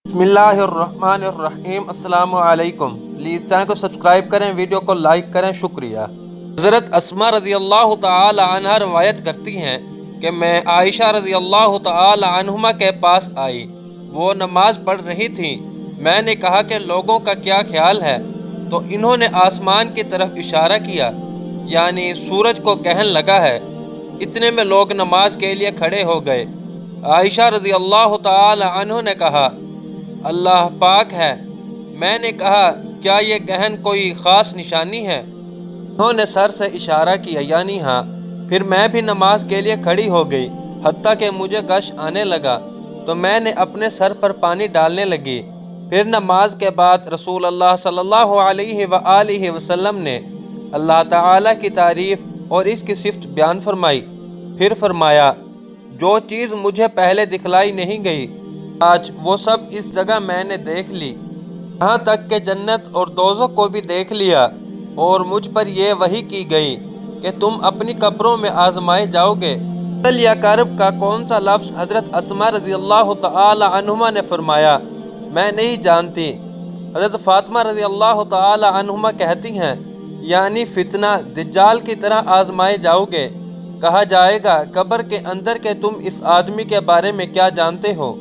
बिस्मिल्लाहिर्रहमानिर्रहीम। अस्सलाम वालेकुम। प्लीज़ चैनल को सब्सक्राइब करें, वीडियो को लाइक करें, शुक्रिया। हज़रत अस्मा रज़ी अल्लाह तआला अन्हा रवायत करती हैं कि मैं आयशा रज़ी अल्लाह तआला अन्हुमा के पास आई। वो नमाज पढ़ रही थी। मैंने कहा कि लोगों का क्या ख्याल है, तो इन्होंने आसमान की तरफ इशारा किया, यानी सूरज को कहने लगा है। इतने में लोग नमाज के लिए खड़े हो गए। आयशा रज़ी अल्लाह तआला अन्हा ने कहा, अल्लाह पाक है। मैंने कहा, क्या ये गहन कोई ख़ास निशानी है? उन्होंने सर से इशारा किया, यानी हाँ। फिर मैं भी नमाज के लिए खड़ी हो गई, हत्ता कि मुझे गश आने लगा तो मैंने अपने सर पर पानी डालने लगी। फिर नमाज के बाद रसूल अल्लाह सल्लल्लाहु अलैहि वसल्लम ने अल्लाह ताला की तारीफ़ और इसकी सिफ़त बयान फरमाई। फिर फरमाया, जो चीज़ मुझे पहले दिखलाई नहीं गई, आज वो सब इस जगह मैंने देख ली, यहाँ तक कि जन्नत और दोज़ख को भी देख लिया। और मुझ पर यह वही की गई कि तुम अपनी कब्रों में आजमाए जाओगे। कल या करब का कौन सा लफ्ज़? हज़रत अस्मा रज़ी अल्लाह तआला अन्हुमा ने फरमाया, मैं नहीं जानती। हज़रत फ़ातिमा रज़ी अल्लाह तआला अन्हुमा कहती हैं, यानी फितना दज्जाल की तरह आजमाए जाओगे। कहा जाएगा, कब्र के अंदर के तुम इस आदमी के बारे में क्या जानते हो?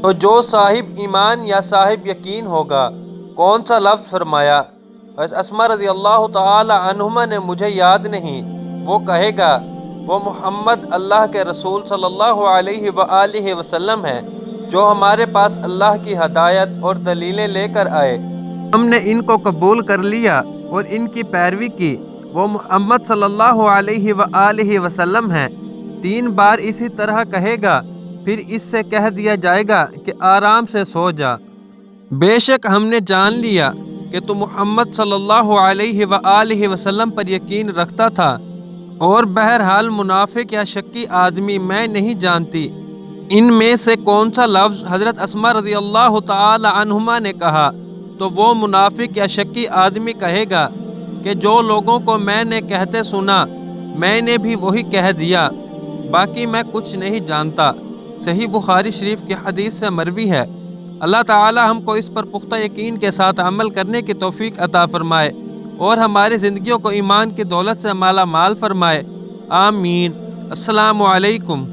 तो जो साहिब ईमान या साहिब यकीन होगा। कौन सा लफ्ज़? फरमाया। अस्मा रज़ी अल्लाह तआला अन्हुमा ने, मुझे याद नहीं। वो कहेगा, वो मोहम्मद अल्लाह के रसूल सल्लल्लाहु अलैहि वसल्लम है, जो हमारे पास अल्लाह की हदायत और दलीलें लेकर आए। हमने इनको कबूल कर लिया और इनकी पैरवी की। वो मोहम्मद सल्लल्लाहु अलैहि वसल्लम हैं। 3 बार इसी तरह कहेगा। फिर इससे कह दिया जाएगा कि आराम से सो जा। बेशक हमने जान लिया कि तू मोहम्मद सल्लल्लाहु अलैहि वसल्लम पर यकीन रखता था, और बहरहाल मुनाफिक या शक्की आदमी मैं नहीं जानती। इनमें से कौन सा लफ्ज़? हज़रत अस्मा रज़ी अल्लाह तआला अन्हुमा ने कहा, तो वो मुनाफिक या शक्की आदमी कहेगा कि जो लोगों को मैंने कहते सुना, मैंने भी वही कह दिया, बाकी मैं कुछ नहीं जानता। सही बुखारी शरीफ की हदीस से मरवी है। अल्लाह ताला हमको इस पर पुख्ता यकीन के साथ अमल करने की तौफीक अता फरमाए और हमारी ज़िंदगियों को ईमान की दौलत से माला माल फरमाए। आमीन। अस्सलामु अलैकुम।